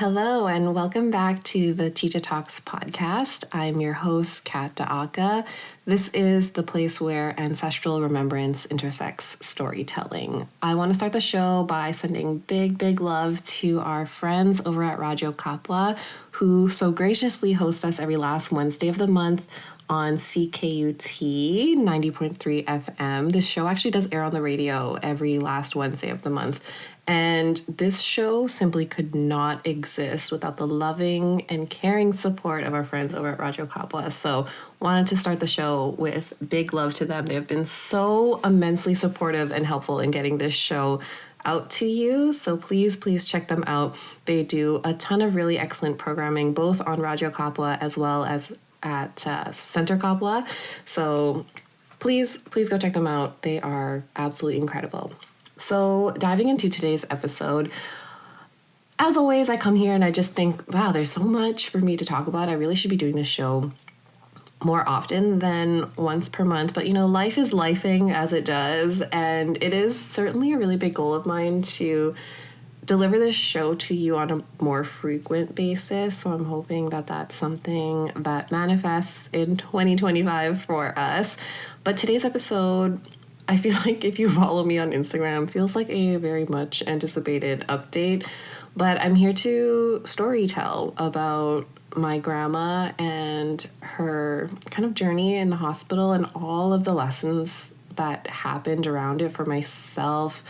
Hello, and welcome back to the Tita Talks podcast. I'm your host, Daaca. This is the place where ancestral remembrance intersects storytelling. I want to start the show by sending big love to our friends over at Radyo Kapwa, who so graciously host us every last Wednesday of the month on CKUT 90.3 FM. This show actually does air on the radio every last Wednesday of the month. And this show simply could not exist without the loving and caring support of our friends over at Radyo Kapwa. So wanted to start the show with big love to them. They have been so immensely supportive and helpful in getting this show out to you. So please check them out. They do a ton of really excellent programming, both on Radyo Kapwa as well as at Center Kapwa. So please go check them out. They are absolutely incredible. So diving into today's episode, as always, I come here and I just think, wow, there's so much for me to talk about. I really should be doing this show more often than once per month. But, life is lifing as it does. And it is certainly a really big goal of mine to deliver this show to you on a more frequent basis. So I'm hoping that that's something that manifests in 2025 for us. But today's episode, I feel like if you follow me on Instagram, feels like a very much anticipated update. But I'm here to storytell about my grandma and her kind of journey in the hospital and all of the lessons that happened around it for myself.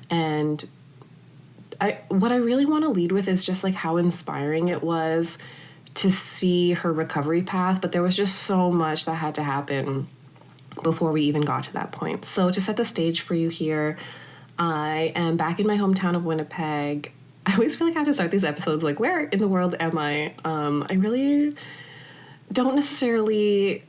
And what I really want to lead with is just like how inspiring it was to see her recovery path. But there was just so much that had to happen before we even got to that point. So to set the stage for you here, I am back in my hometown of Winnipeg. I always feel like I have to start these episodes like, where in the world am I? I really don't necessarily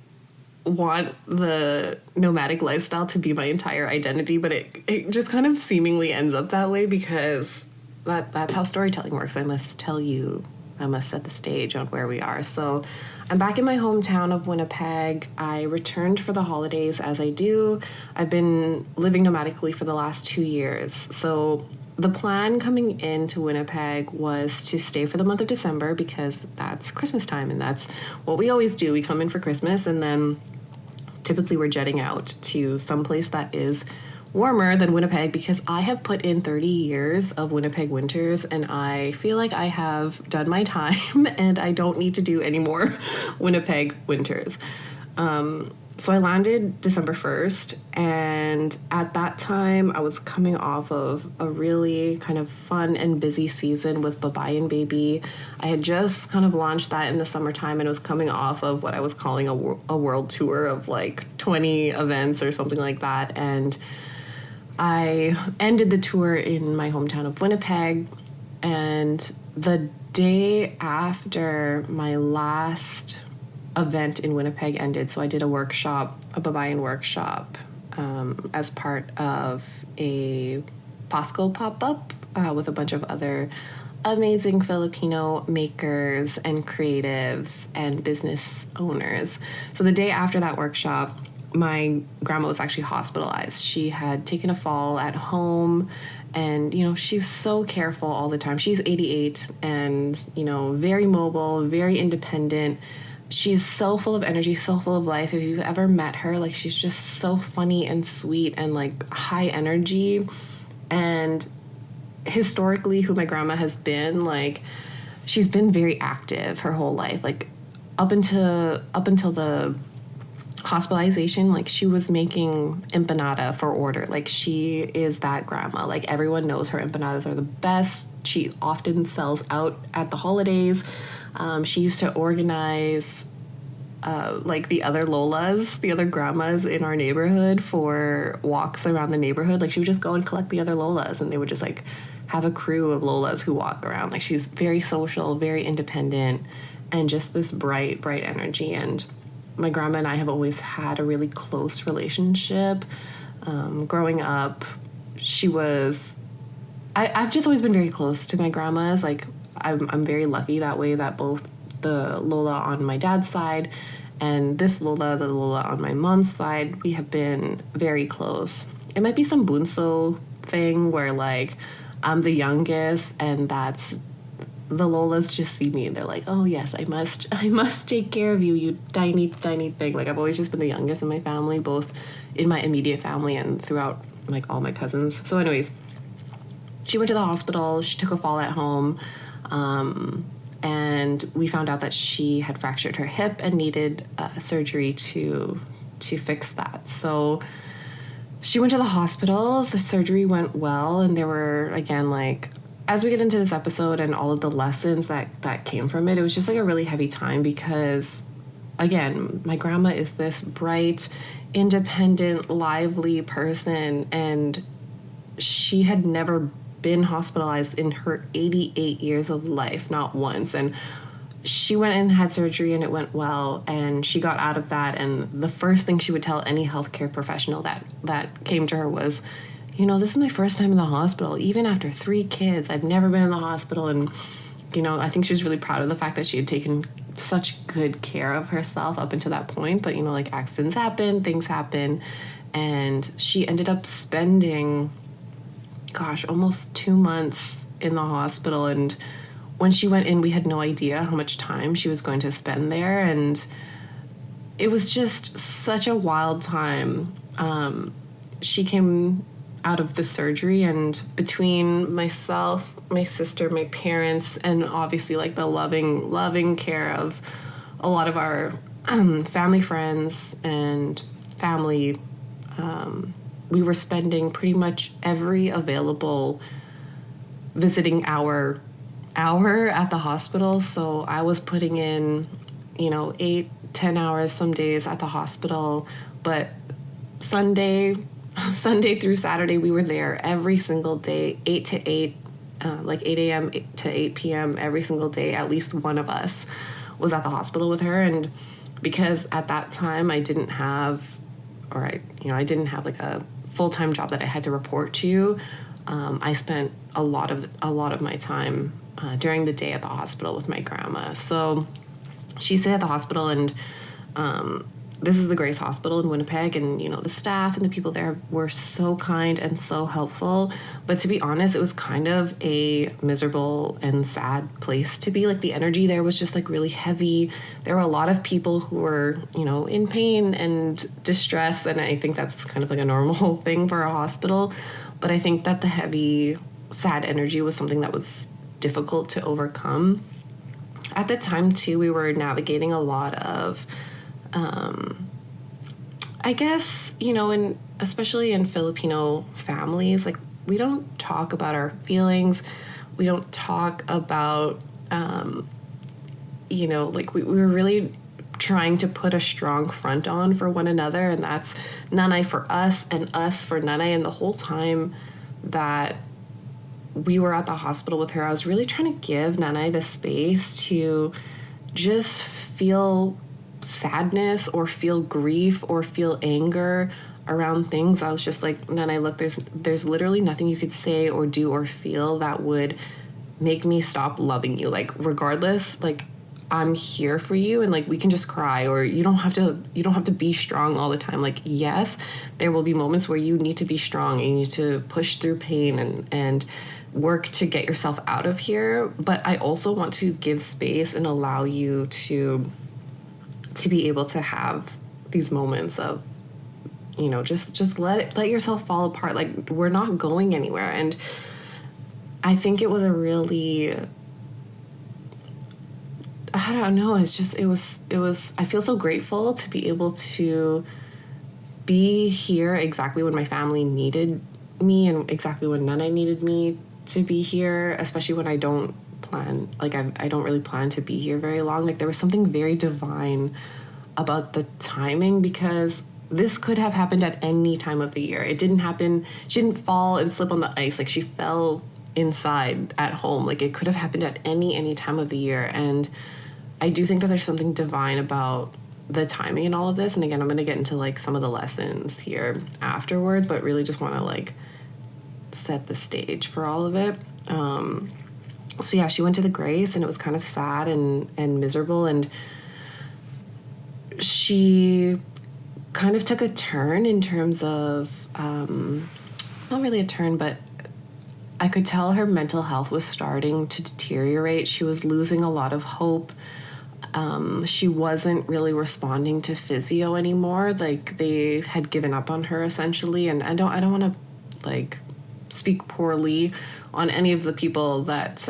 want the nomadic lifestyle to be my entire identity, but it just kind of seemingly ends up that way because that's how storytelling works. I must set the stage on where we are. So I'm back in my hometown of Winnipeg. I returned for the holidays as I do. I've been living nomadically for the last 2 years. So the plan coming into Winnipeg was to stay for the month of December because that's Christmas time and that's what we always do. We come in for Christmas and then typically we're jetting out to someplace that is warmer than Winnipeg because I have put in 30 years of Winnipeg winters and I feel like I have done my time and I don't need to do any more Winnipeg winters. So I landed December 1st, and at that time I was coming off of a really kind of fun and busy season with Babae and Baby. I had just kind of launched that in the summertime and was coming off of what I was calling a world tour of like 20 events or something like that. And I ended the tour in my hometown of Winnipeg, and the day after my last event in Winnipeg ended, so I did a Babayan workshop as part of a Pasco pop-up with a bunch of other amazing Filipino makers and creatives and business owners. So the day after that workshop, my grandma was actually hospitalized. She had taken a fall at home and, she was so careful all the time. She's 88 and, very mobile, very independent. She's so full of energy, so full of life. If you've ever met her, like, she's just so funny and sweet and, like, high energy. And historically, who my grandma has been, like, she's been very active her whole life. Like, up until the hospitalization, like, she was making empanada for order. Like, she is that grandma. Like, everyone knows her empanadas are the best. She often sells out at the holidays. She used to organize like the other Lolas, the other grandmas in our neighborhood for walks around the neighborhood. Like, she would just go and collect the other Lolas and they would just like have a crew of Lolas who walk around. Like, she's very social, very independent, and just this bright energy. And my grandma and I have always had a really close relationship. Growing up, I've just always been very close to my grandmas. Like, I'm very lucky that way that both the Lola on my dad's side and this Lola, the Lola on my mom's side, we have been very close. It might be some bunso thing where, like, I'm the youngest and that's the Lolas just see me and they're like, oh yes, I must take care of you, you tiny thing. Like, I've always just been the youngest in my family, both in my immediate family and throughout like all my cousins. So anyways, she went to the hospital. She took a fall at home, and we found out that she had fractured her hip and needed surgery to fix that. So she went to the hospital. The surgery went well, and there were, again, like, as we get into this episode and all of the lessons that came from it, it was just like a really heavy time because, again, my grandma is this bright, independent, lively person, and she had never been hospitalized in her 88 years of life, not once. And she went and had surgery and it went well, and she got out of that. And the first thing she would tell any healthcare professional that came to her was, this is my first time in the hospital. Even after 3 kids, I've never been in the hospital. And, I think she was really proud of the fact that she had taken such good care of herself up until that point. But, like, accidents happen, things happen. And she ended up spending, almost 2 months in the hospital. And when she went in, we had no idea how much time she was going to spend there. And it was just such a wild time. She came out of the surgery, and between myself, my sister, my parents, and obviously like the loving care of a lot of our family friends and family, we were spending pretty much every available visiting hour at the hospital. So I was putting in 8-10 hours some days at the hospital, but Sunday through Saturday, we were there every single day, 8 to 8, like 8 a.m. to 8 p.m. every single day. At least one of us was at the hospital with her. And because at that time I didn't have like a full-time job that I had to report to, I spent a lot of my time during the day at the hospital with my grandma. So she stayed at the hospital, and this is the Grace Hospital in Winnipeg, and the staff and the people there were so kind and so helpful. But to be honest, it was kind of a miserable and sad place to be. Like, the energy there was just like really heavy. There were a lot of people who were in pain and distress, and I think that's kind of like a normal thing for a hospital. But I think that the heavy, sad energy was something that was difficult to overcome. At the time too, we were navigating a lot of I guess, especially in Filipino families, like, we don't talk about our feelings. We don't talk about, like, we were really trying to put a strong front on for one another. And that's Nanay for us and us for Nanay. And the whole time that we were at the hospital with her, I was really trying to give Nanay the space to just feel sadness or feel grief or feel anger around things. I was just like, Nanay, look, there's literally nothing you could say or do or feel that would make me stop loving you. Like, regardless, like, I'm here for you, and like, we can just cry, or you don't have to be strong all the time. Like, yes, there will be moments where you need to be strong and you need to push through pain and work to get yourself out of here. But I also want to give space and allow you to be able to have these moments of, just let yourself fall apart. Like, we're not going anywhere. And I think it was a really, I don't know, it was, I feel so grateful to be able to be here exactly when my family needed me and exactly when Nanay needed me to be here, especially when I don't plan, like, I don't really plan to be here very long. Like, there was something very divine about the timing, because this could have happened at any time of the year. It didn't happen. She didn't fall and slip on the ice. Like, she fell inside at home. Like, it could have happened at any time of the year. And I do think that there's something divine about the timing and all of this. And again, I'm going to get into like some of the lessons here afterwards, but really just want to like set the stage for all of it. So yeah, she went to the Grace, and it was kind of sad and miserable, and she kind of took a turn in terms of, not really a turn, but I could tell her mental health was starting to deteriorate. She was losing a lot of hope. She wasn't really responding to physio anymore. Like, they had given up on her essentially. And I don't want to like speak poorly on any of the people that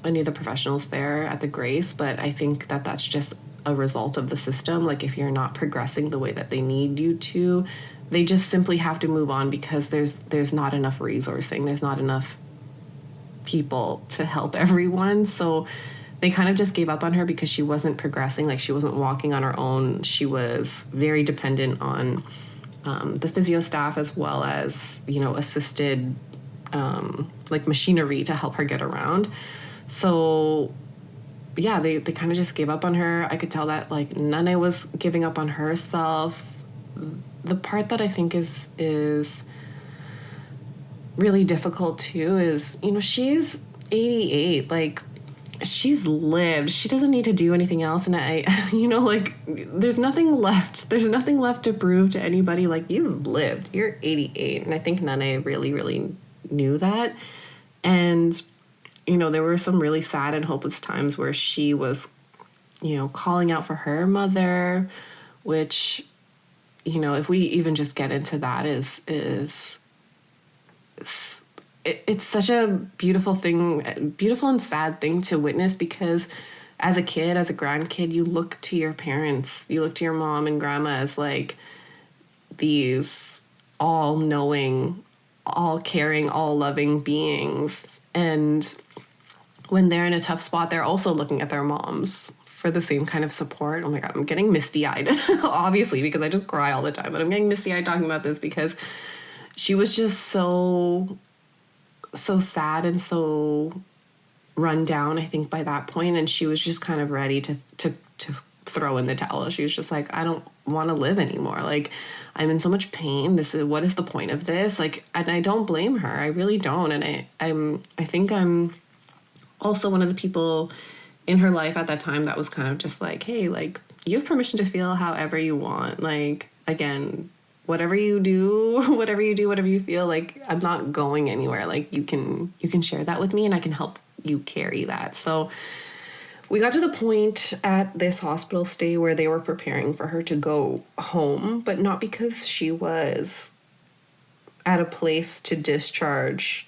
any of the professionals there at the Grace, but I think that that's just a result of the system. Like, if you're not progressing the way that they need you to, they just simply have to move on because there's not enough resourcing. There's not enough people to help everyone. So they kind of just gave up on her because she wasn't progressing. Like, she wasn't walking on her own. She was very dependent on the physio staff, as well as, assisted like machinery to help her get around. So yeah, they kind of just gave up on her. I could tell that like Nane was giving up on herself. The part that I think is really difficult too is, she's 88. Like, she's lived. She doesn't need to do anything else. And I, like, there's nothing left. There's nothing left to prove to anybody. Like, you've lived. You're 88. And I think Nane really, really knew that. And, there were some really sad and hopeless times where she was, calling out for her mother, which, if we even just get into that, it's such a beautiful thing, beautiful and sad thing to witness, because as a kid, as a grandkid, you look to your parents, you look to your mom and grandma as like these all-knowing, all-caring, all-loving beings. And when they're in a tough spot, they're also looking at their moms for the same kind of support. Oh my God, I'm getting misty-eyed, obviously, because I just cry all the time, but I'm getting misty-eyed talking about this because she was just so sad and so run down, I think, by that point. And she was just kind of ready to throw in the towel. She was just like, I don't want to live anymore. Like, I'm in so much pain. What is the point of this? Like, and I don't blame her. I really don't. And I think I'm also one of the people in her life at that time that was kind of just like, hey, like, you have permission to feel however you want. Like, again, whatever you do, whatever you feel, like, I'm not going anywhere. Like, you can share that with me and I can help you carry that. So we got to the point at this hospital stay where they were preparing for her to go home, but not because she was at a place to discharge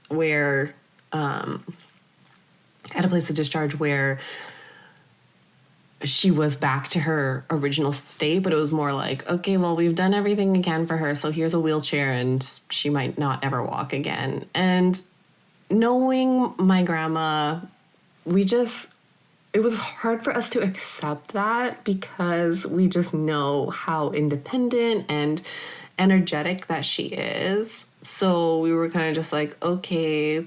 where she was back to her original state, but it was more like, okay, well, we've done everything again for her, so here's a wheelchair and she might not ever walk again. And knowing my grandma, it was hard for us to accept that because we just know how independent and energetic that she is. So we were kind of just like, okay,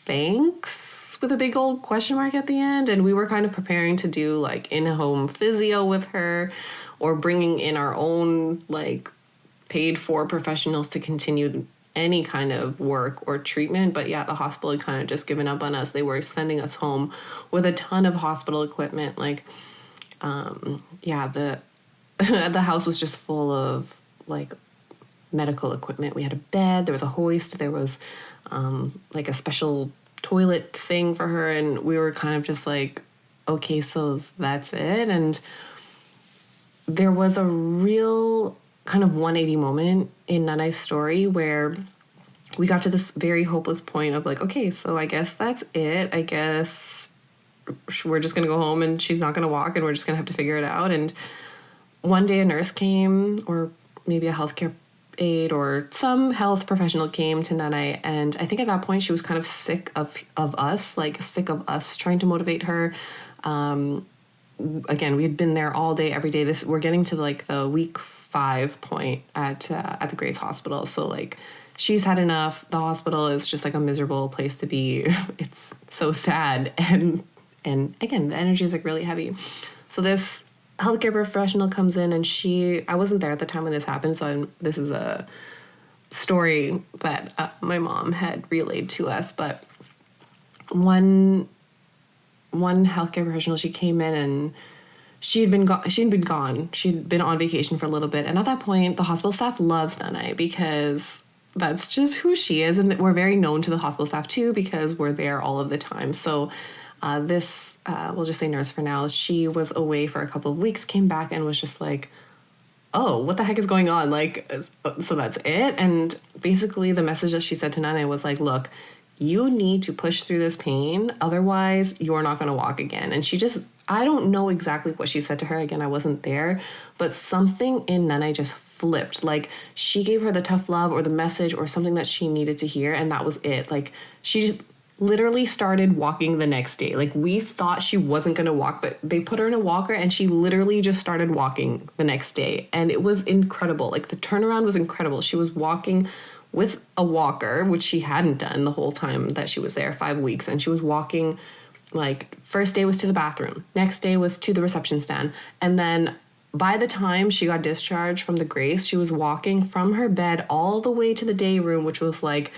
thanks, with a big old question mark at the end. And we were kind of preparing to do like in-home physio with her, or bringing in our own like paid for professionals to continue any kind of work or treatment. But yeah, the hospital had kind of just given up on us. They were sending us home with a ton of hospital equipment. Like, the house was just full of like medical equipment. We had a bed, there was a hoist, there was like a special toilet thing for her. And we were kind of just like, okay, so that's it. And there was a real kind of 180 moment in Nana's story where we got to this very hopeless point of like, okay, so I guess that's it. I guess we're just going to go home and she's not going to walk and we're just going to have to figure it out. And one day a nurse came, or maybe a healthcare aide or some health professional came to Nana, and I think at that point she was kind of sick of us, like sick of us trying to motivate her. Again, we had been there all day, every day. We're getting to like the week 5 point at the Grace Hospital. So like, she's had enough. The hospital is just like a miserable place to be. It's so sad, and again, the energy is like really heavy. So this healthcare professional comes in, and I wasn't there at the time when this happened, so this is a story that my mom had relayed to us. But one healthcare professional, she came in and she'd been gone. She'd been on vacation for a little bit, and at that point, the hospital staff loves Nana because that's just who she is. And we're very known to the hospital staff too, because we're there all of the time. So we'll just say nurse for now, she was away for a couple of weeks, came back and was just like, oh, what the heck is going on? Like, so that's it. And basically the message that she said to Nana was like, look, you need to push through this pain. Otherwise, you're not going to walk again. And she just, I don't know exactly what she said to her. Again, I wasn't there. But something in Nana just flipped. Like, she gave her the tough love or the message or something that she needed to hear. And that was it. Like, she just literally started walking the next day. Like, we thought she wasn't going to walk, but they put her in a walker and she literally just started walking the next day. And it was incredible. Like, the turnaround was incredible. She was walking with a walker, which she hadn't done the whole time that she was there, 5 weeks. And she was walking, like, first day was to the bathroom, next day was to the reception stand. And then by the time she got discharged from the Grace, she was walking from her bed all the way to the day room, which was like,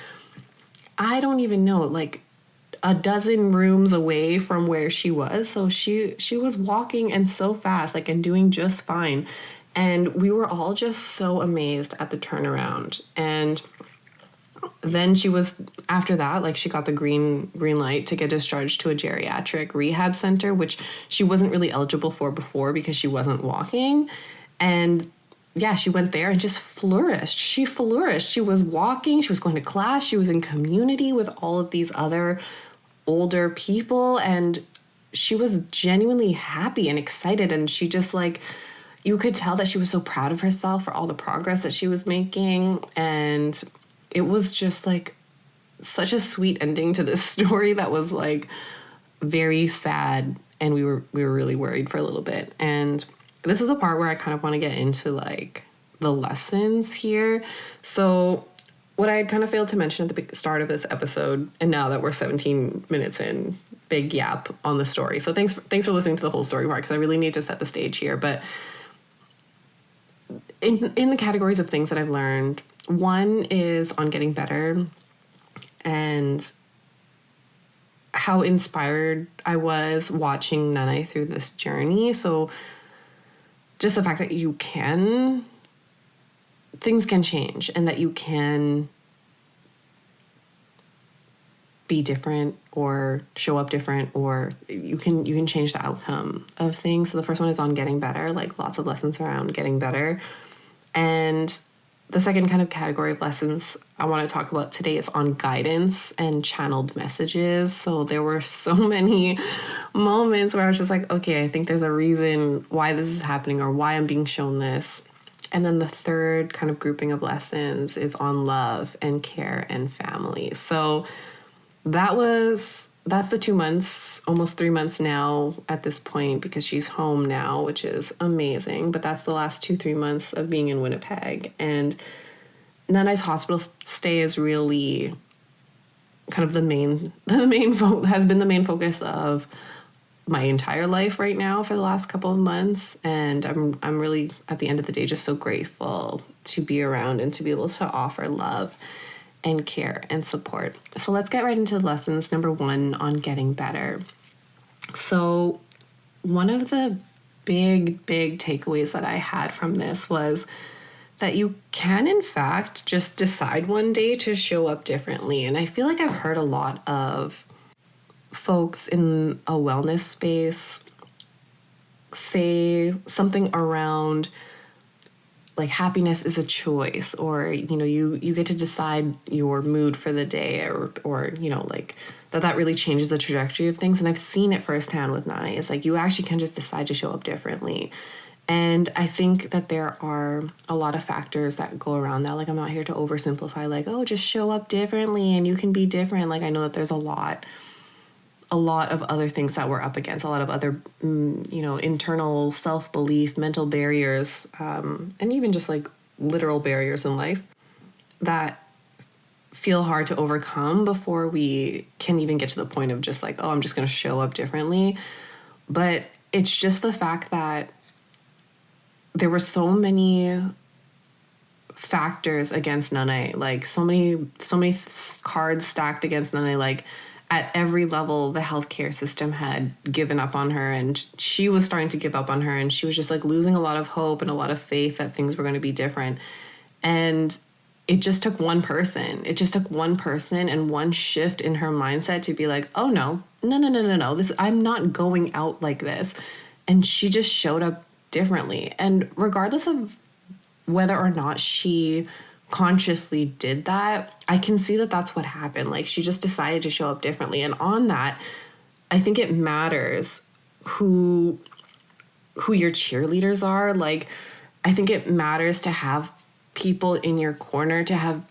I don't even know, like a dozen rooms away from where she was. So she was walking and so fast, like, and doing just fine. And we were all just so amazed at the turnaround. And then she was, after that, like, she got the green light to get discharged to a geriatric rehab center, which she wasn't really eligible for before because she wasn't walking. And yeah, she went there and just flourished. She flourished. She was walking, she was going to class, she was in community with all of these other older people, and she was genuinely happy and excited. And she just, like, you could tell that she was so proud of herself for all the progress that she was making. And it was just like such a sweet ending to this story that was like very sad, and we were really worried for a little bit. And this is the part where I kind of want to get into like the lessons here. So what I kind of failed to mention at the start of this episode, and now that we're 17 minutes in, big yap on the story. So thanks for listening to the whole story part, because I really need to set the stage here. But in the categories of things that I've learned, one is on getting better and how inspired I was watching Nana through this journey. So just the fact that things can change, and that you can be different or show up different, or you can change the outcome of things. So the first one is on getting better, like lots of lessons around getting better. And the second kind of category of lessons I want to talk about today is on guidance and channeled messages. So there were so many moments where I was just like, okay, I think there's a reason why this is happening or why I'm being shown this. And then the third kind of grouping of lessons is on love and care and family. So that's the 2 months, almost 3 months now at this point, because she's home now, which is amazing. But that's the last 2-3 months of being in Winnipeg. And Nana's hospital stay is really kind of has been the main focus of my entire life right now for the last couple of months. And I'm really, at the end of the day, just so grateful to be around and to be able to offer love and care and support. So let's get right into lessons. Number one, on getting better. So one of the big takeaways that I had from this was that you can, in fact, just decide one day to show up differently. And I feel like I've heard a lot of folks in a wellness space say something around like happiness is a choice, or, you know, you get to decide your mood for the day, or you know, like that really changes the trajectory of things. And I've seen it firsthand with Nana. It's like you actually can just decide to show up differently. And I think that there are a lot of factors that go around that. Like, I'm not here to oversimplify, like, oh, just show up differently and you can be different. Like, I know that there's a lot of other things that we're up against, a lot of other, internal self-belief, mental barriers, and even just like literal barriers in life that feel hard to overcome before we can even get to the point of just like, oh, I'm just going to show up differently. But it's just the fact that there were so many factors against Nana, like so many cards stacked against Nana, like at every level, the healthcare system had given up on her, and she was starting to give up on her, and she was just like losing a lot of hope and a lot of faith that things were going to be different. And it just took one person. It just took one person and one shift in her mindset to be like, oh no. I'm not going out like this. And she just showed up differently. And regardless of whether or not she consciously did that, I can see that that's what happened. Like, she just decided to show up differently. And on that, I think it matters who your cheerleaders are. Like, I think it matters to have people in your corner, to have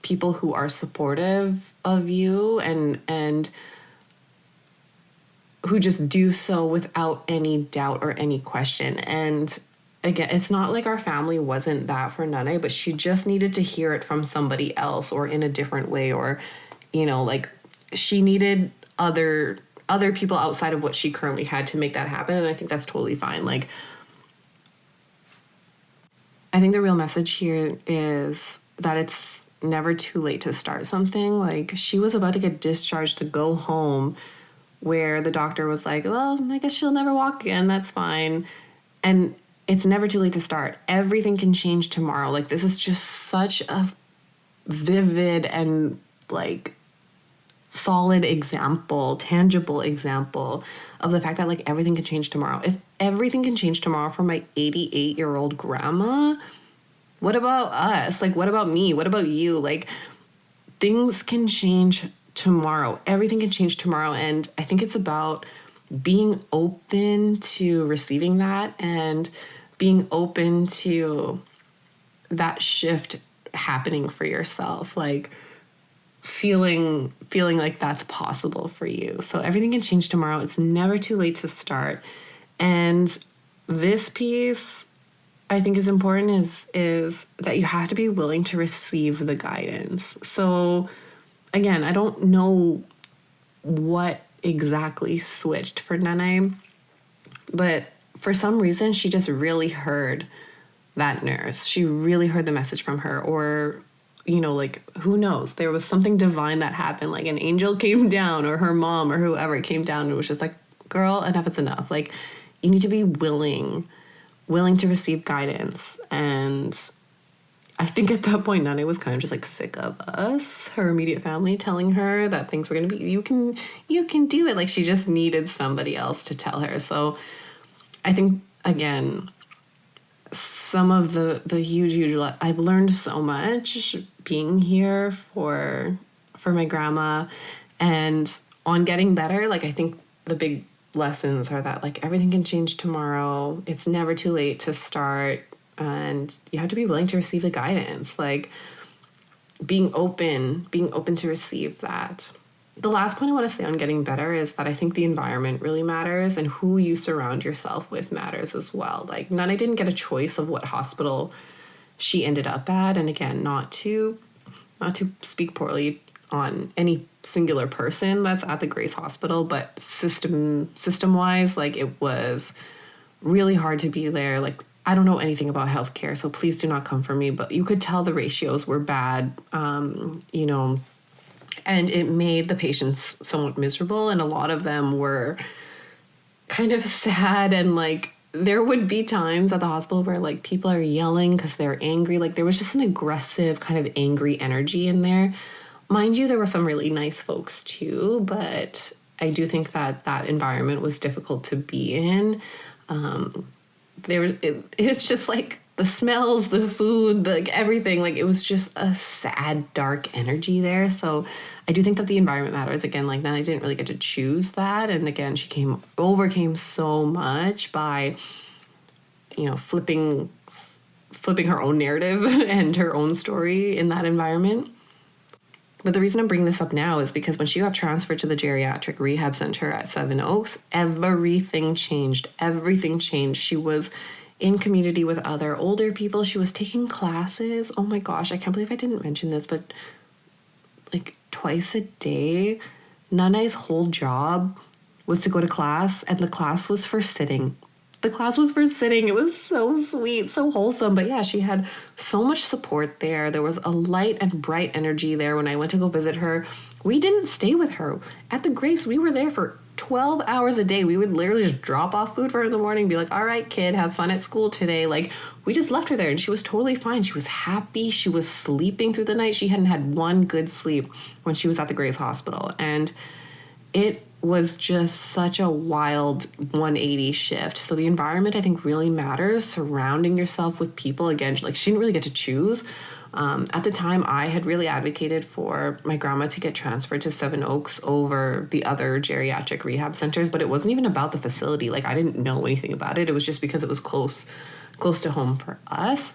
people who are supportive of you and who just do so without any doubt or any question. And again, it's not like our family wasn't that for Nane, but she just needed to hear it from somebody else or in a different way, or, like, she needed other people outside of what she currently had to make that happen. And I think that's totally fine. Like, I think the real message here is that it's never too late to start something. Like, she was about to get discharged to go home, where the doctor was like, well, I guess she'll never walk again. That's fine. And it's never too late to start. Everything can change tomorrow. Like, this is just such a vivid and, like, solid example, tangible example of the fact that, like, everything can change tomorrow. If everything can change tomorrow for my 88-year-old grandma, what about us? Like, what about me? What about you? Like, things can change tomorrow. Everything can change tomorrow. And I think it's about being open to receiving that and being open to that shift happening for yourself. Like, feeling like that's possible for you. So everything can change tomorrow. It's never too late to start. And this piece, I think, is important, is that you have to be willing to receive the guidance. So again, I don't know what exactly switched for Nene, but for some reason she just really heard that nurse. She really heard the message from her, or, like, who knows? There was something divine that happened. Like, an angel came down, or her mom, or whoever came down, and was just like, girl, enough is enough. Like, you need to be willing to receive guidance. And I think at that point, Nane was kind of just, like, sick of us, her immediate family, telling her that things were going to be, you can do it. Like, she just needed somebody else to tell her. So I think, again, some of the huge, I've learned so much being here for my grandma, and on getting better. Like, I think the big lessons are that, like, everything can change tomorrow. It's never too late to start, and you have to be willing to receive the guidance. Like, being open to receive that. The last point I want to say on getting better is that I think the environment really matters, and who you surround yourself with matters as well. Like, Nana didn't get a choice of what hospital she ended up at. And again, not to speak poorly on any singular person that's at the Grace Hospital, but system-wise, like, it was really hard to be there. Like, I don't know anything about healthcare, so please do not come for me, but you could tell the ratios were bad, and it made the patients somewhat miserable, and a lot of them were kind of sad, and, like, there would be times at the hospital where, like, people are yelling because they're angry. Like, there was just an aggressive kind of angry energy in there. Mind you, there were some really nice folks too, but I do think that environment was difficult to be in. It's just, like, the smells, the food, like, everything, like, it was just a sad, dark energy there. So I do think that the environment matters. Again, like, Nana didn't really get to choose that. And again, she overcame so much by, flipping her own narrative and her own story in that environment. But the reason I'm bringing this up now is because when she got transferred to the geriatric rehab center at Seven Oaks, everything changed. Everything changed. She was in community with other older people. She was taking classes. Oh my gosh, I can't believe I didn't mention this, but, like, twice a day, Nana's whole job was to go to class, and the class was for sitting. It was so sweet, so wholesome. But yeah, she had so much support there. There was a light and bright energy there when I went to go visit her. We didn't stay with her. At the Grace, we were there for 12 hours a day. We would literally just drop off food for her in the morning, be like, all right, kid, have fun at school today. Like, we just left her there and she was totally fine. She was happy. She was sleeping through the night. She hadn't had one good sleep when she was at the Grace Hospital. And it was just such a wild 180 shift. So the environment, I think, really matters. Surrounding yourself with people, again, like she didn't really get to choose. At the time, I had really advocated for my grandma to get transferred to Seven Oaks over the other geriatric rehab centers, but it wasn't even about the facility. Like, I didn't know anything about it. It was just because it was close to home for us.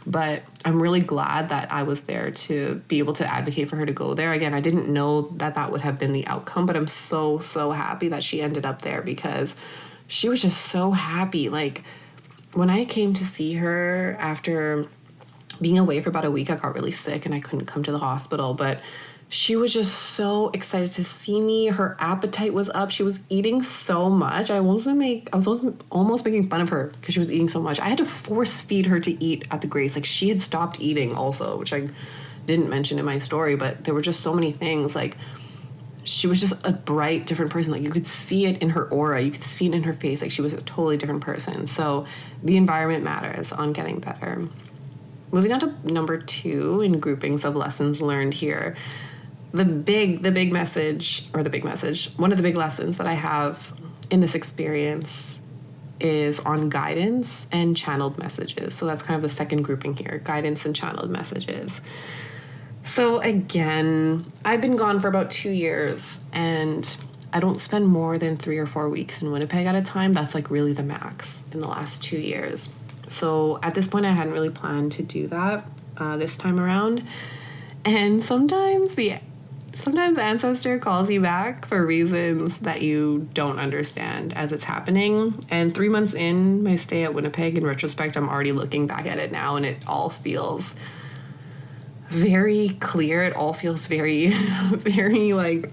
But I'm really glad that I was there to be able to advocate for her to go there. Again, I didn't know that that would have been the outcome, but I'm so, so happy that she ended up there because she was just so happy. Like, when I came to see her after being away for about a week, I got really sick and I couldn't come to the hospital, but she was just so excited to see me. Her appetite was up. She was eating so much. I was almost making fun of her because she was eating so much. I had to force feed her to eat at the Grace. Like, she had stopped eating also, which I didn't mention in my story, but there were just so many things. Like, she was just a bright, different person. Like, you could see it in her aura. You could see it in her face. Like, she was a totally different person. So the environment matters on getting better. Moving on to number 2 in groupings of lessons learned here. One of the big lessons that I have in this experience is on guidance and channeled messages. So that's kind of the second grouping here, guidance and channeled messages. So again, I've been gone for about 2 years and I don't spend more than 3 or 4 weeks in Winnipeg at a time. That's like really the max in the last 2 years. So at this point, I hadn't really planned to do that this time around. And sometimes Ancestor calls you back for reasons that you don't understand as it's happening. And 3 months in my stay at Winnipeg, in retrospect, I'm already looking back at it now, and it all feels very clear. It all feels very, very like,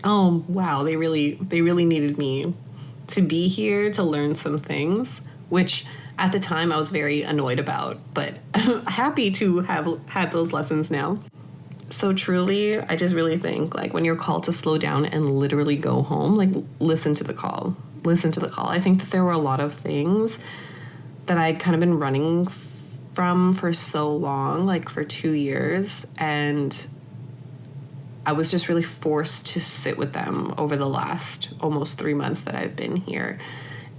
oh, wow, they really needed me to be here to learn some things, which at the time I was very annoyed about, but happy to have had those lessons now. So truly, I just really think, like, when you're called to slow down and literally go home, like, listen to the call. I think that there were a lot of things that I'd kind of been running from for so long, like for 2 years, and I was just really forced to sit with them over the last almost 3 months that I've been here.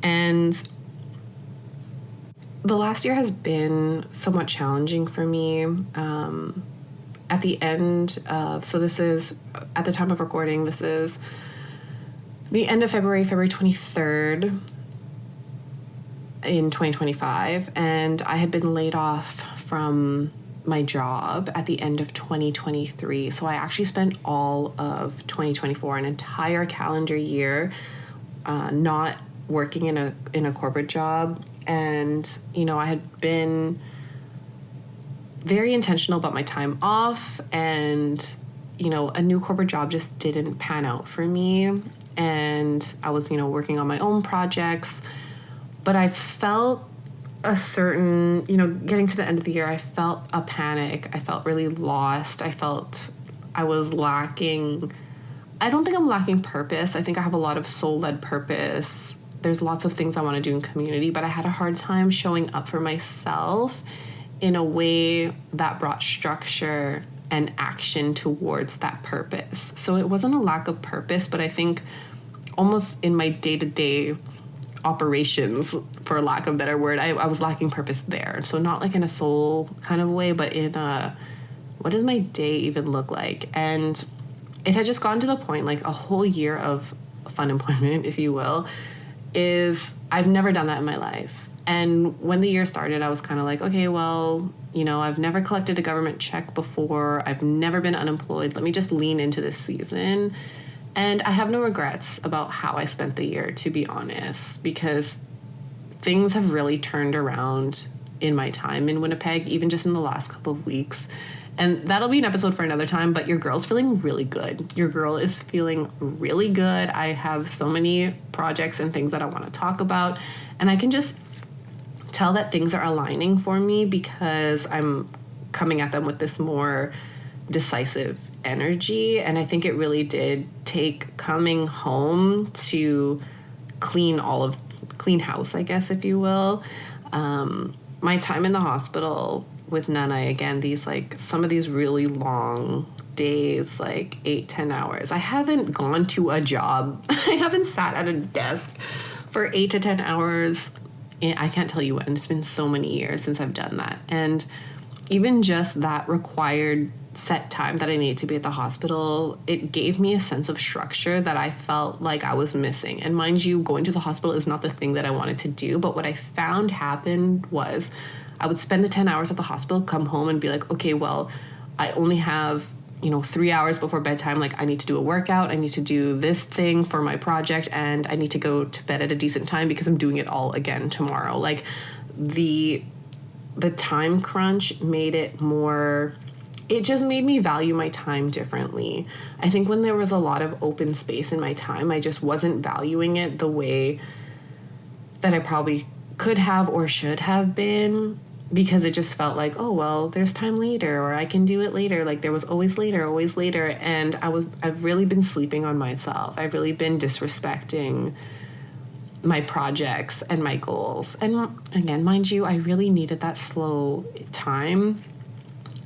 And the last year has been somewhat challenging for me. At the end of, so this is, at the time of recording, this is the end of February 23rd in 2025, and I had been laid off from my job at the end of 2023. So I actually spent all of 2024, an entire calendar year, not working in a corporate job. And, you know, I had been very intentional about my time off, and, you know, a new corporate job just didn't pan out for me. And I was, you know, working on my own projects, but I felt a certain, you know, getting to the end of the year, I felt a panic. I felt really lost. I felt I was lacking. I don't think I'm lacking purpose. I think I have a lot of soul-led purpose. There's lots of things I want to do in community, but I had a hard time showing up for myself in a way that brought structure and action towards that purpose. So it wasn't a lack of purpose, but I think almost in my day-to-day operations, for lack of a better word, I was lacking purpose there. So not like in a soul kind of way, but in a, what does my day even look like? And it had just gotten to the point, like a whole year of fun employment, if you will, is I've never done that in my life. And when the year started, I was kind of like, okay, well, you know, I've never collected a government check before. I've never been unemployed. Let me just lean into this season. And I have no regrets about how I spent the year, to be honest, because things have really turned around in my time in Winnipeg, even just in the last couple of weeks. And that'll be an episode for another time, but your girl's feeling really good. Your girl is feeling really good. I have so many projects and things that I want to talk about, and I can just tell that things are aligning for me because I'm coming at them with this more decisive energy. And I think it really did take coming home to clean house, I guess, if you will. My time in the hospital with Nana, again, some of these really long days, like 8-10 hours. I haven't gone to a job. I haven't sat at a desk for 8 to 10 hours. I can't tell you when. It's been so many years since I've done that. And even just that required set time that I needed to be at the hospital, it gave me a sense of structure that I felt like I was missing. And mind you, going to the hospital is not the thing that I wanted to do. But what I found happened was I would spend the 10 hours at the hospital, come home and be like, okay, well, I only have 3 hours before bedtime. Like, I need to do a workout. I need to do this thing for my project, and I need to go to bed at a decent time because I'm doing it all again tomorrow. Like, the time crunch made it more, it just made me value my time differently. I think when there was a lot of open space in my time, I just wasn't valuing it the way that I probably could have or should have been, because it just felt like, oh, well, there's time later, or I can do it later. Like, there was always later. And I've really been sleeping on myself. I've really been disrespecting my projects and my goals. And again, mind you, I really needed that slow time.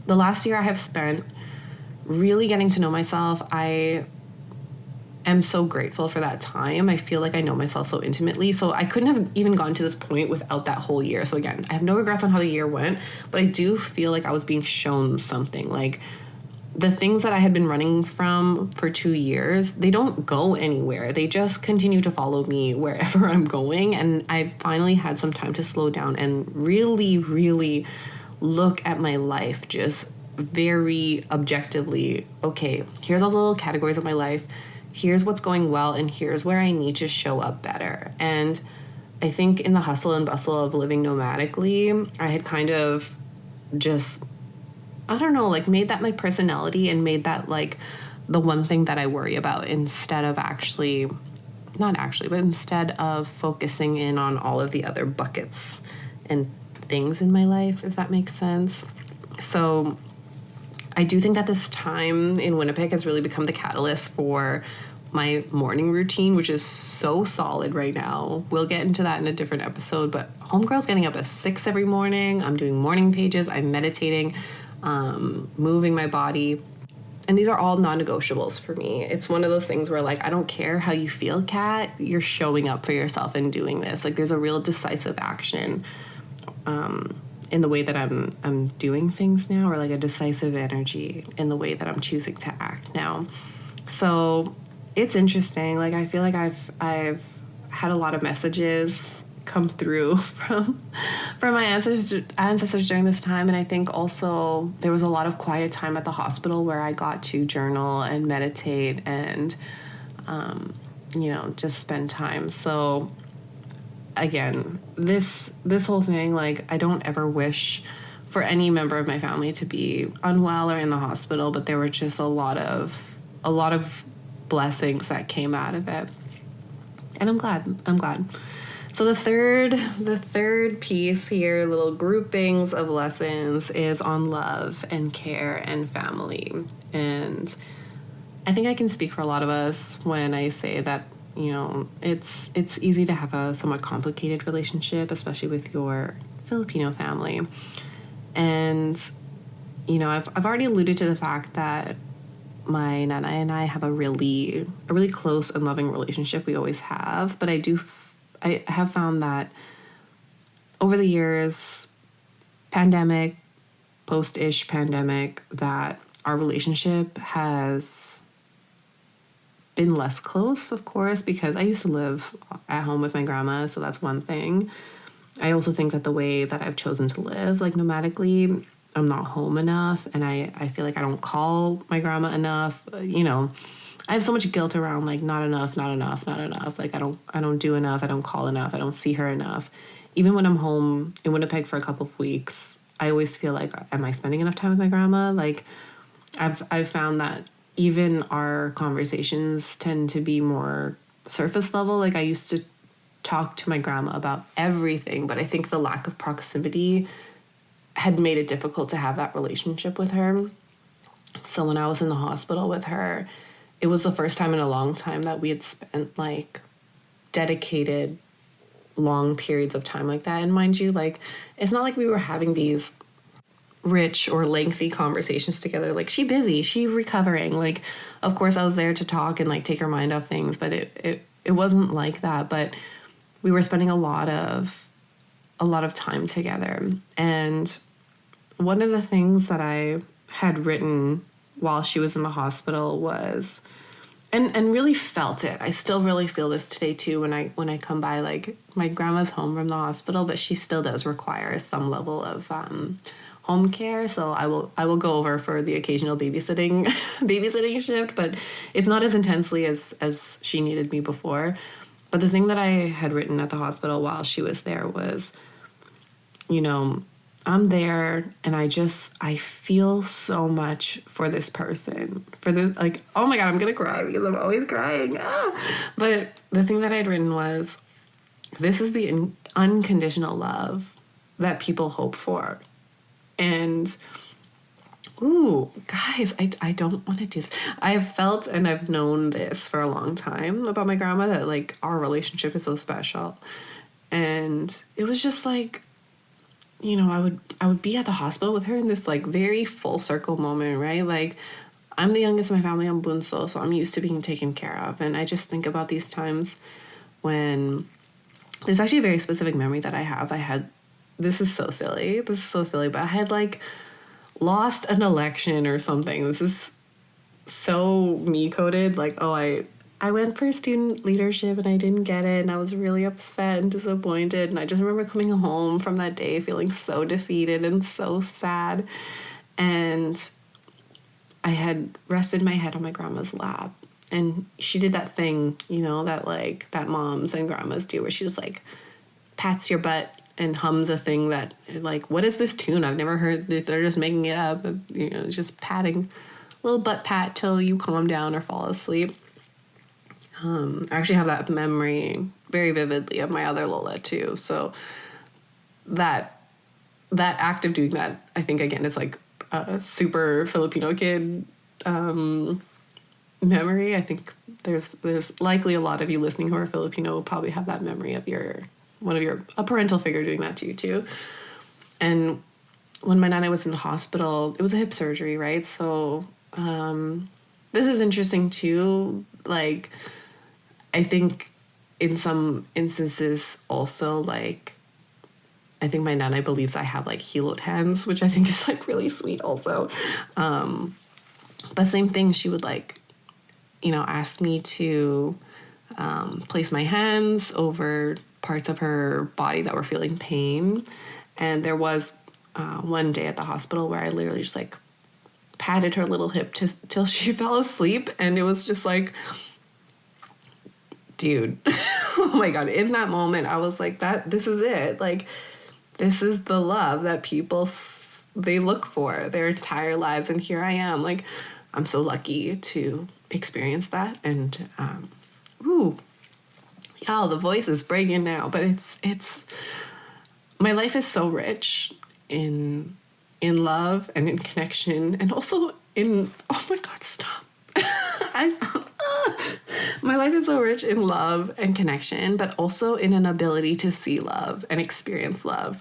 The last year I have spent really getting to know myself. I am so grateful for that time. I feel like I know myself so intimately. So I couldn't have even gotten to this point without that whole year. So again, I have no regrets on how the year went, but I do feel like I was being shown something. Like, the things that I had been running from for 2 years, they don't go anywhere. They just continue to follow me wherever I'm going. And I finally had some time to slow down and really, really look at my life just very objectively. Okay, here's all the little categories of my life. Here's what's going well, and here's where I need to show up better. And I think in the hustle and bustle of living nomadically, I had kind of just, I don't know, like, made that my personality and made that like the one thing that I worry about, instead of instead of focusing in on all of the other buckets and things in my life, if that makes sense. So I do think that this time in Winnipeg has really become the catalyst for my morning routine, which is so solid right now. We'll get into that in a different episode, but homegirl's getting up at 6 every morning. I'm doing morning pages. I'm meditating, moving my body. And these are all non-negotiables for me. It's one of those things where, like, I don't care how you feel, Kat. You're showing up for yourself and doing this. Like, there's a real decisive action in the way that I'm doing things now, or like a decisive energy in the way that I'm choosing to act now. So it's interesting. Like, I feel like I've had a lot of messages come through from my ancestors during this time. And I think also there was a lot of quiet time at the hospital where I got to journal and meditate and, just spend time. So again, this whole thing, like, I don't ever wish for any member of my family to be unwell or in the hospital, but there were just a lot of blessings that came out of it. And I'm glad. So the third piece here, little groupings of lessons, is on love and care and family. And I think I can speak for a lot of us when I say that, it's easy to have a somewhat complicated relationship, especially with your Filipino family. And, I've already alluded to the fact that my Nana and I have a really close and loving relationship. We always have. But I have found that over the years, pandemic, post-ish pandemic, that our relationship has been less close, of course, because I used to live at home with my grandma, so that's one thing. I also think that the way that I've chosen to live, like, nomadically, I'm not home enough, and I feel like I don't call my grandma enough. I have so much guilt around, like, not enough. Like, I don't do enough. I don't call enough. I don't see her enough. Even when I'm home in Winnipeg for a couple of weeks, I always feel like, am I spending enough time with my grandma? Like, I've found that even our conversations tend to be more surface level. Like, I used to talk to my grandma about everything, but I think the lack of proximity had made it difficult to have that relationship with her. So when I was in the hospital with her, it was the first time in a long time that we had spent like dedicated long periods of time like that. And mind you, like, it's not like we were having these rich or lengthy conversations together. Like, she busy, she recovering. Like, of course I was there to talk and like take her mind off things, but it wasn't like that. But we were spending a lot of time together. And one of the things that I had written while she was in the hospital was, and really felt it. I still really feel this today too when I come by. Like, my grandma's home from the hospital, but she still does require some level of home care. So I will go over for the occasional babysitting shift, but it's not as intensely as she needed me before. But the thing that I had written at the hospital while she was there was, you know, I'm there and I feel so much for this person, for this, like, oh my God, I'm going to cry because I'm always crying. But the thing that I'd written was, this is the unconditional love that people hope for. And, ooh, guys, I don't want to do this. I've felt and I've known this for a long time about my grandma, that like our relationship is so special. And it was just like, you know, I would be at the hospital with her in this like very full circle moment, right? Like, I'm the youngest in my family, I'm bunso, so I'm used to being taken care of. And I just think about these times when there's actually a very specific memory that I have. This is so silly, but I had like lost an election or something. This is so me coded. Like, oh, I went for student leadership and I didn't get it, and I was really upset and disappointed. And I just remember coming home from that day feeling so defeated and so sad. And I had rested my head on my grandma's lap, and she did that thing, you know, that like that moms and grandmas do, where she just like pats your butt and hums a thing that, like, what is this tune? I've never heard. They're just making it up. You know, just patting, little butt pat till you calm down or fall asleep. I actually have that memory very vividly of my other Lola too. So that act of doing that, I think, again, is like a super Filipino kid memory. I think there's likely a lot of you listening who are Filipino will probably have that memory of a parental figure doing that to you too. And when my nana was in the hospital, it was a hip surgery, right? So this is interesting too. Like, I think in some instances also, like, I think my nana believes I have like healed hands, which I think is like really sweet also. But same thing, she would like, you know, ask me to place my hands over parts of her body that were feeling pain. And there was one day at the hospital where I literally just like patted her little hip till she fell asleep. And it was just like, dude, oh my God, in that moment, I was like, this is it. Like, this is the love that people, they look for their entire lives. And here I am. Like, I'm so lucky to experience that. And, y'all, the voice is breaking now, but it's, my life is so rich in love and in connection, and also in, oh my God, stop. My life is so rich in love and connection, but also in an ability to see love and experience love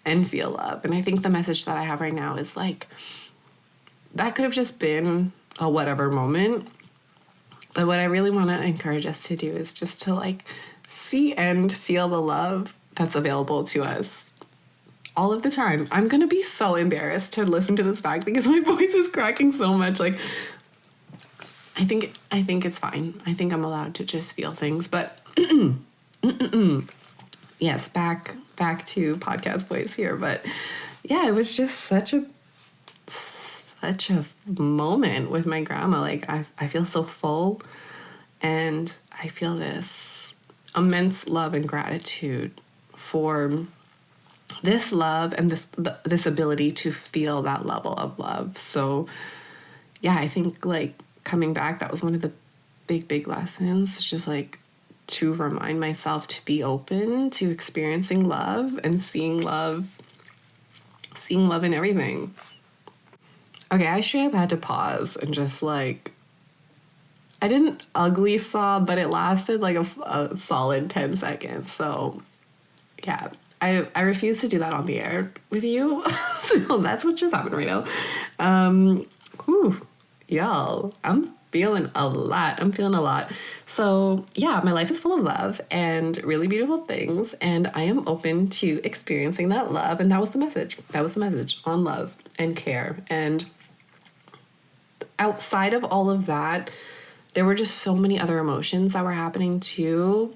and feel love. And I think the message that I have right now is like, that could have just been a whatever moment. But what I really want to encourage us to do is just to like see and feel the love that's available to us all of the time. I'm going to be so embarrassed to listen to this back because my voice is cracking so much. Like, I think it's fine. I think I'm allowed to just feel things, but yes, back to podcast voice here. But yeah, it was just such a moment with my grandma. Like, I feel so full, and I feel this immense love and gratitude for this love and this ability to feel that level of love. So yeah, I think like coming back, that was one of the big lessons, just like to remind myself to be open to experiencing love and seeing love in everything. Okay, I straight up had to pause and just like, I didn't ugly sob, but it lasted like a solid 10 seconds. So yeah, I refuse to do that on the air with you. So that's what just happened right now. Whew, y'all, I'm feeling a lot. I'm feeling a lot. So yeah, my life is full of love and really beautiful things, and I am open to experiencing that love. And that was the message. That was the message on love and care. And outside of all of that, there were just so many other emotions that were happening too.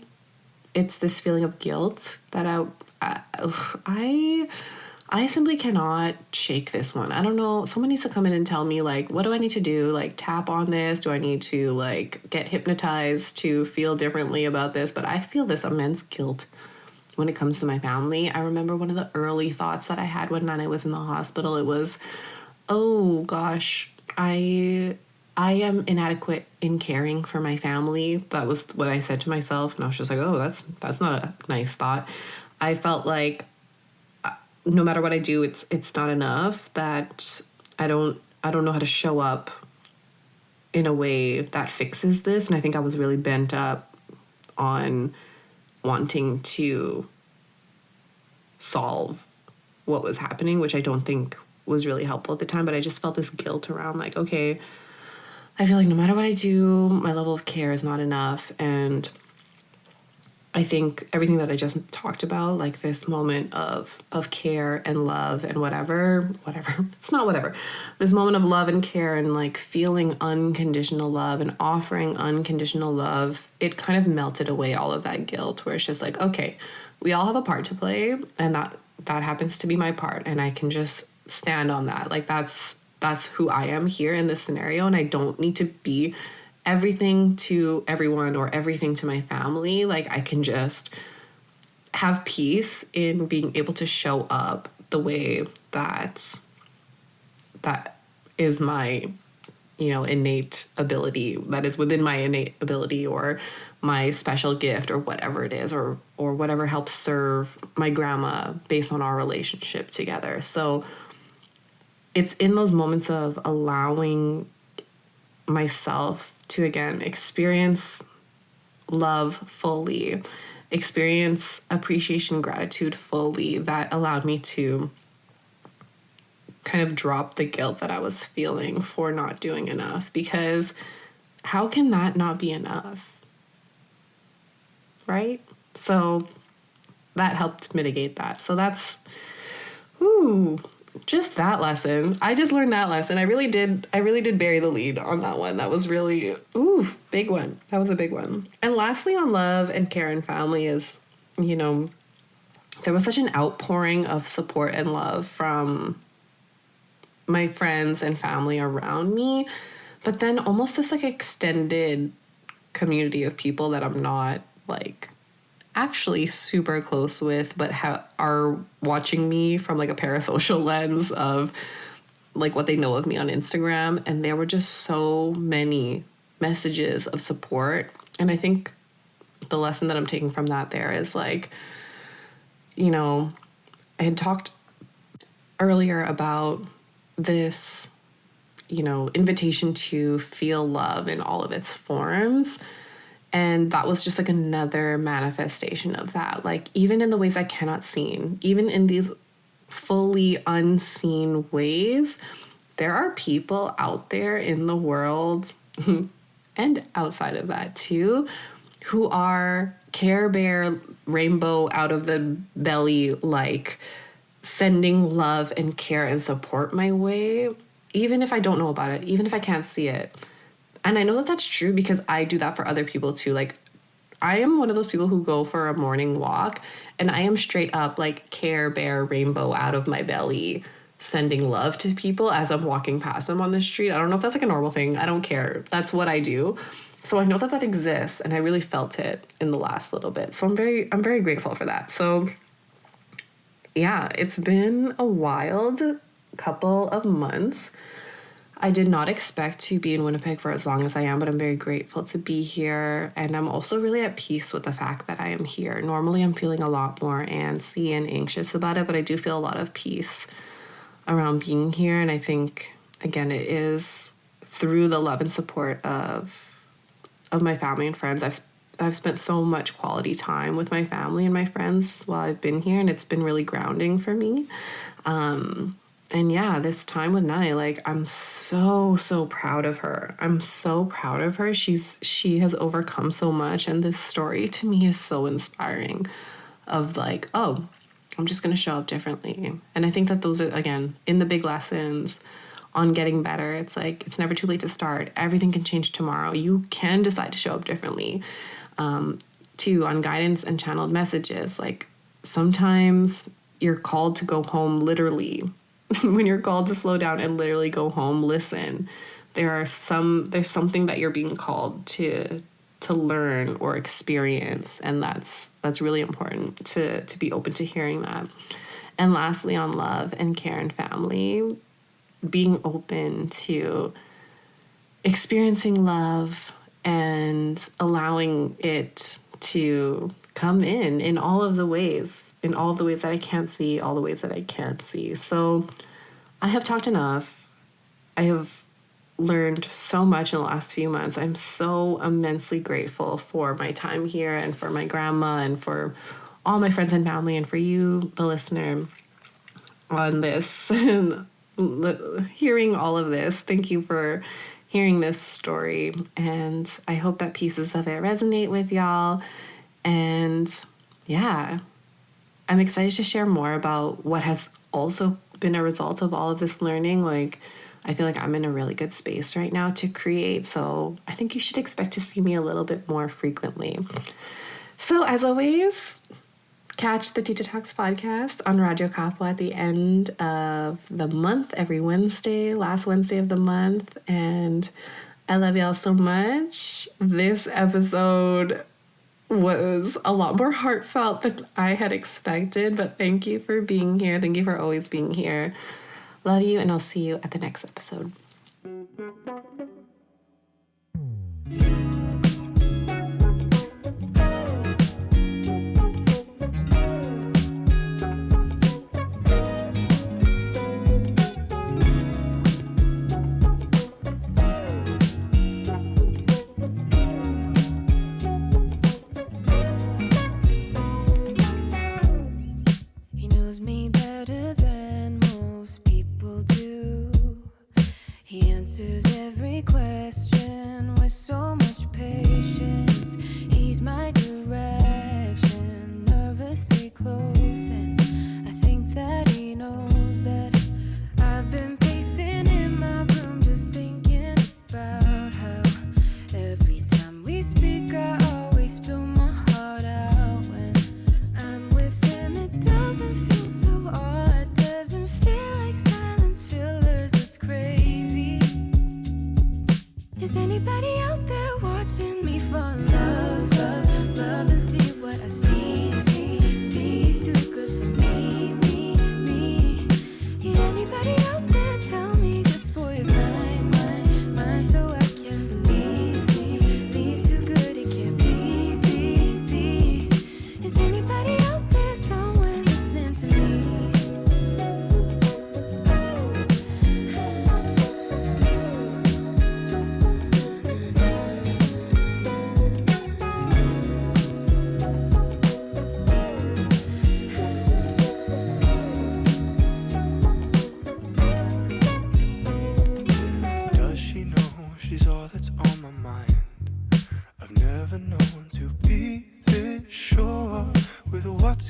It's this feeling of guilt that I simply cannot shake this one. I don't know. Someone needs to come in and tell me, like, what do I need to do? Like, tap on this? Do I need to, like, get hypnotized to feel differently about this? But I feel this immense guilt when it comes to my family. I remember one of the early thoughts that I had when Nana was in the hospital. It was, oh gosh, I am inadequate in caring for my family. That was what I said to myself, and I was just like, oh, that's not a nice thought. I felt like no matter what I do, it's not enough. That I don't know how to show up in a way that fixes this. And I think I was really bent up on wanting to solve what was happening, which I don't think was really helpful at the time. But I just felt this guilt around, like, okay, I feel like no matter what I do, my level of care is not enough. And I think everything that I just talked about, like this moment of care and love and whatever, it's not whatever, this moment of love and care and like feeling unconditional love and offering unconditional love, it kind of melted away all of that guilt, where it's just like, okay, we all have a part to play, and that happens to be my part, and I can just stand on that. Like that's who I am here in this scenario, and I don't need to be everything to everyone or everything to my family. Like, I can just have peace in being able to show up the way that is my, innate ability, that is within my innate ability, or my special gift, or whatever it is, or whatever helps serve my grandma based on our relationship together. So it's in those moments of allowing myself to, again, experience love fully, experience appreciation, gratitude fully, that allowed me to kind of drop the guilt that I was feeling for not doing enough. Because how can that not be enough? Right? So that helped mitigate that. So that's, just that lesson. I just learned that lesson. I really did bury the lead on that one. That was really, big one. That was a big one. And lastly, on love and care and family is, there was such an outpouring of support and love from my friends and family around me, but then almost this like extended community of people that I'm not like actually super close with, but are watching me from like a parasocial lens of like what they know of me on Instagram. And there were just so many messages of support. And I think the lesson that I'm taking from that there is like, I had talked earlier about this, invitation to feel love in all of its forms. And that was just like another manifestation of that. Like, even in the ways I cannot see, even in these fully unseen ways, there are people out there in the world and outside of that too, who are Care Bear rainbow out of the belly, like sending love and care and support my way, even if I don't know about it, even if I can't see it. And I know that that's true because I do that for other people too. Like, I am one of those people who go for a morning walk and I am straight up like Care Bear rainbow out of my belly, sending love to people as I'm walking past them on the street. I don't know if that's like a normal thing. I don't care. That's what I do. So I know that that exists, and I really felt it in the last little bit. So I'm very grateful for that. So yeah, it's been a wild couple of months. I did not expect to be in Winnipeg for as long as I am, but I'm very grateful to be here. And I'm also really at peace with the fact that I am here. Normally, I'm feeling a lot more antsy and anxious about it, but I do feel a lot of peace around being here. And I think again, it is through the love and support of my family and friends. I've spent so much quality time with my family and my friends while I've been here, and it's been really grounding for me. And yeah, this time with Nani, like, I'm so proud of her. I'm so proud of her. She has overcome so much, and this story to me is so inspiring of like, oh, I'm just going to show up differently. And I think that those are, again, in the big lessons on getting better, it's like, it's never too late to start. Everything can change tomorrow. You can decide to show up differently. Too, on guidance and channeled messages, like, sometimes you're called to go home literally. When you're called to slow down and literally go home, listen. There's something that you're being called to learn or experience, and that's really important to be open to hearing that. And lastly, on love and care and family, being open to experiencing love and allowing it to come in all of the ways, that I can't see, all the ways that I can see. So I have talked enough. I have learned so much in the last few months. I'm so immensely grateful for my time here and for my grandma and for all my friends and family and for you, the listener, on this and hearing all of this. Thank you for hearing this story, and I hope that pieces of it resonate with y'all. And yeah, I'm excited to share more about what has also been a result of all of this learning. Like, I feel like I'm in a really good space right now to create, so I think you should expect to see me a little bit more frequently. So as always, catch the Tita Talks podcast on Radyo Kapwa at the end of the month, every Wednesday, last Wednesday of the month. And I love y'all so much. This episode was a lot more heartfelt than I had expected, but thank you for being here. Thank you for always being here. Love you, and I'll see you at the next episode.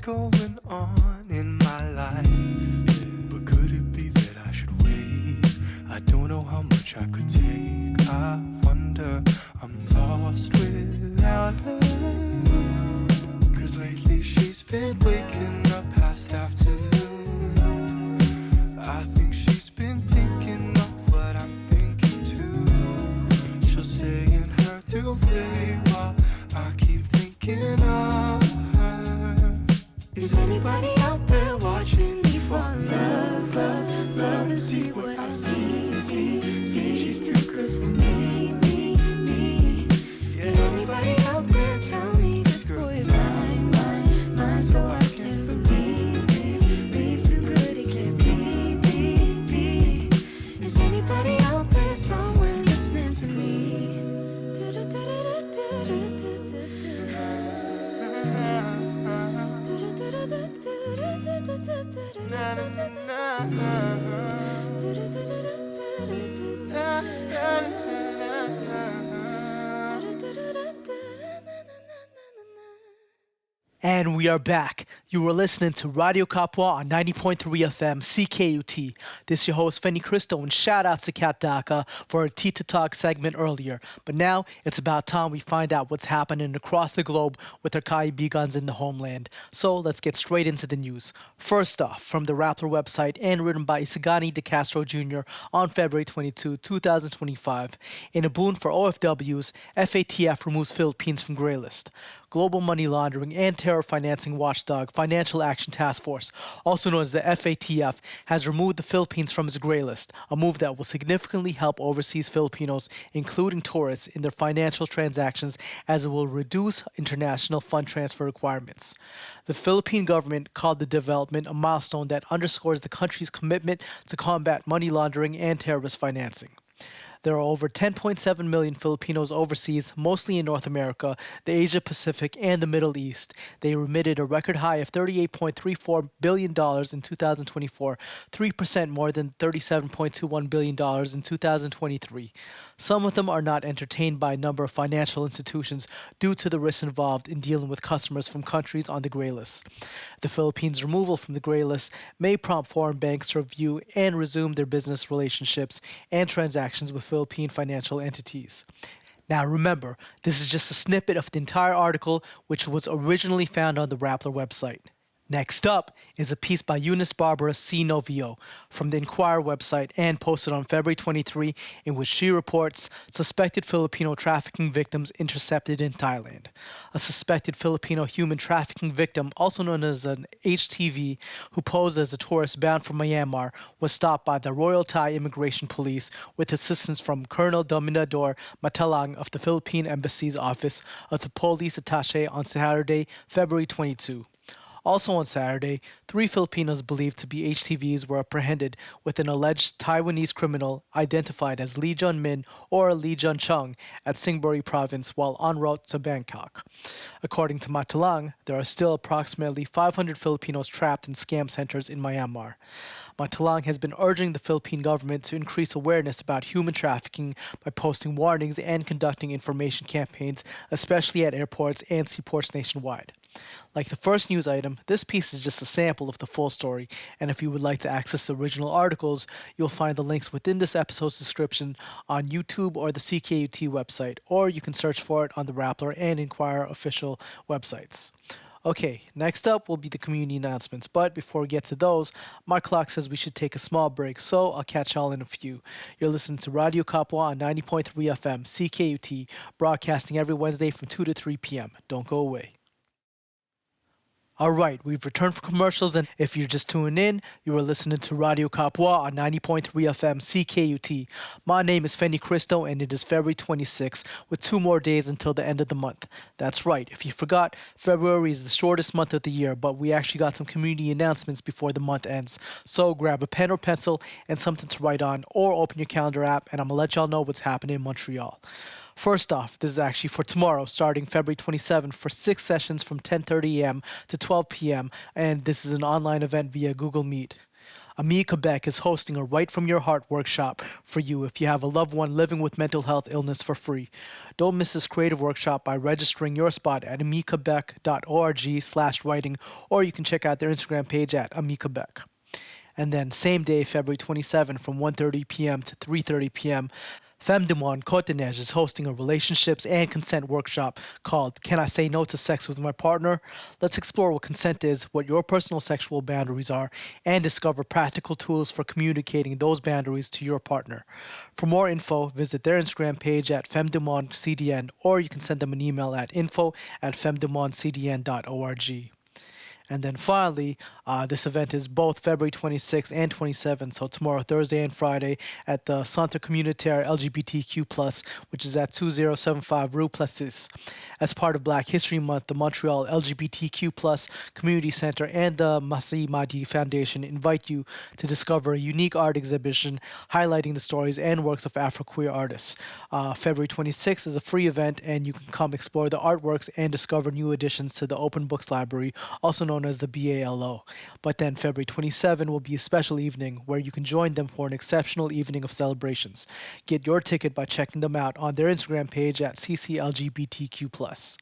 Going on in my life, but could it be that I should wait? I don't know how much I could take. I wonder, I'm lost without her. 'Cause lately she's been waking up past afternoon. I think she's been thinking of what I'm thinking too. She'll say in her duvet while I keep thinking of her. Is anybody out there watching me for love, love, love, and see what I see? She's anybody out there somewhere listening to me. And we are back. You were listening to Radio Kapwa on 90.3 FM CKUT. This is your host, Fenny Cristo, and shout outs to Daaca for a Tita Talks segment earlier. But now it's about time we find out what's happening across the globe with our Kaibi guns in the homeland. So let's get straight into the news. First off, from the Rappler website and written by Isagani De Castro Jr. on February 22, 2025. In a boon for OFWs, FATF removes Philippines from gray list. Global Money Laundering and Terror Financing Watchdog Financial Action Task Force, also known as the FATF, has removed the Philippines from its gray list, a move that will significantly help overseas Filipinos, including tourists, in their financial transactions, as it will reduce international fund transfer requirements. The Philippine government called the development a milestone that underscores the country's commitment to combat money laundering and terrorist financing. There are over 10.7 million Filipinos overseas, mostly in North America, the Asia Pacific, and the Middle East. They remitted a record high of $38.34 billion in 2024, 3% more than $37.21 billion in 2023. Some of them are not entertained by a number of financial institutions due to the risks involved in dealing with customers from countries on the gray list. The Philippines' removal from the gray list may prompt foreign banks to review and resume their business relationships and transactions with Philippine financial entities. Now remember, this is just a snippet of the entire article, which was originally found on the Rappler website. Next up is a piece by Eunice Barbara C. Novio from the Inquirer website and posted on February 23, in which she reports suspected Filipino trafficking victims intercepted in Thailand. A suspected Filipino human trafficking victim, also known as an HTV, who posed as a tourist bound for Myanmar, was stopped by the Royal Thai Immigration Police with assistance from Colonel Dominador Matalang of the Philippine Embassy's Office of the Police Attaché on Saturday, February 22. Also on Saturday, 3 Filipinos believed to be HTVs were apprehended with an alleged Taiwanese criminal identified as Lee Jun-min or Lee Jun-chung at Singbury province while en route to Bangkok. According to Matalang, there are still approximately 500 Filipinos trapped in scam centers in Myanmar. Matalang has been urging the Philippine government to increase awareness about human trafficking by posting warnings and conducting information campaigns, especially at airports and seaports nationwide. Like the first news item, this piece is just a sample of the full story, and if you would like to access the original articles, you'll find the links within this episode's description on YouTube or the CKUT website, or you can search for it on the Rappler and Inquirer official websites. Okay, next up will be the community announcements, but before we get to those, my clock says we should take a small break, so I'll catch y'all in a few. You're listening to Radio Kapwa on 90.3 FM CKUT, broadcasting every Wednesday from 2 to 3 p.m. Don't go away. Alright, we've returned from commercials, and if you're just tuning in, you are listening to Radio Kapwa on 90.3 FM CKUT. My name is Fenny Cristo, and it is February 26th, with 2 more days until the end of the month. That's right, if you forgot, February is the shortest month of the year, but we actually got some community announcements before the month ends. So grab a pen or pencil and something to write on, or open your calendar app, and I'm going to let y'all know what's happening in Montreal. First off, this is actually for tomorrow, starting February 27th, for 6 sessions from 10:30 a.m. to 12 p.m., and this is an online event via Google Meet. AMI Quebec is hosting a Write From Your Heart workshop for you if you have a loved one living with mental health illness for free. Don't miss this creative workshop by registering your spot at amiquebec.org/writing, or you can check out their Instagram page at AMI Quebec. And then same day, February 27th, from 1:30 p.m. to 3:30 p.m., FEB'25 Cotonej is hosting a relationships and consent workshop called Can I Say No to Sex with My Partner? Let's explore what consent is, what your personal sexual boundaries are, and discover practical tools for communicating those boundaries to your partner. For more info, visit their Instagram page at FEB'25CDN, or you can send them an email at info@feb'25cdn.org. And then finally, this event is both February 26th and 27th, so tomorrow, Thursday and Friday, at the Centre Communautaire LGBTQ+, which is at 2075 Rue Plessis. As part of Black History Month, the Montreal LGBTQ+ Community Center and the Masai Madi Foundation invite you to discover a unique art exhibition highlighting the stories and works of Afro-queer artists. February 26th is a free event, and you can come explore the artworks and discover new additions to the Open Books Library, also known as the BALO. But then February 27 will be a special evening where you can join them for an exceptional evening of celebrations. Get your ticket by checking them out on their Instagram page at CCLGBTQ+.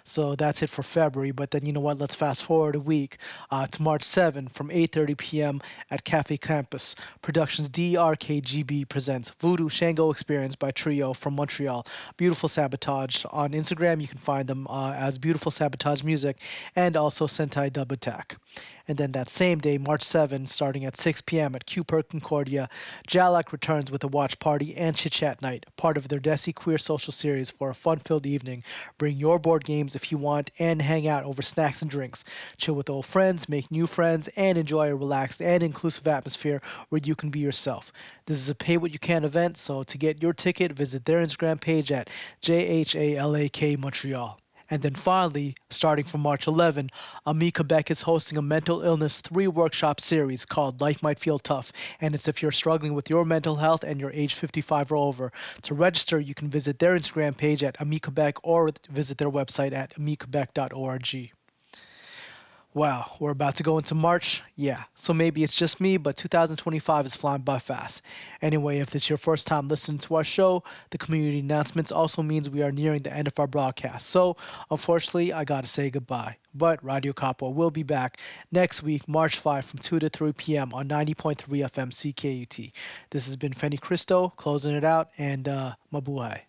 So that's it for February, but then you know what, let's fast forward a week to March 7 from 8:30 p.m. at Cafe Campus. Productions DRKGB presents Voodoo Shango Experience by Trio from Montreal. Beautiful Sabotage. On Instagram, you can find them as Beautiful Sabotage Music and also Sentai Dub Attack. And then that same day, March 7, starting at 6 p.m. at Q Per Concordia, Jalak returns with a watch party and chit-chat night, part of their Desi Queer social series for a fun-filled evening. Bring your board games if you want and hang out over snacks and drinks. Chill with old friends, make new friends, and enjoy a relaxed and inclusive atmosphere where you can be yourself. This is a pay-what-you-can event, so to get your ticket, visit their Instagram page at JHALAK Montreal. And then finally, starting from March 11, Quebec is hosting a mental illness 3-workshop series called Life Might Feel Tough. And it's if you're struggling with your mental health and you're age 55 or over. To register, you can visit their Instagram page at Quebec or visit their website at amiquebec.org. Wow, we're about to go into March? Yeah, so maybe it's just me, but 2025 is flying by fast. Anyway, if it's your first time listening to our show, the community announcements also means we are nearing the end of our broadcast. So, unfortunately, I gotta say goodbye. But Radio Kapwa will be back next week, March 5, from 2 to 3 p.m. on 90.3 FM CKUT. This has been Fenny Cristo, closing it out, and mabuhay.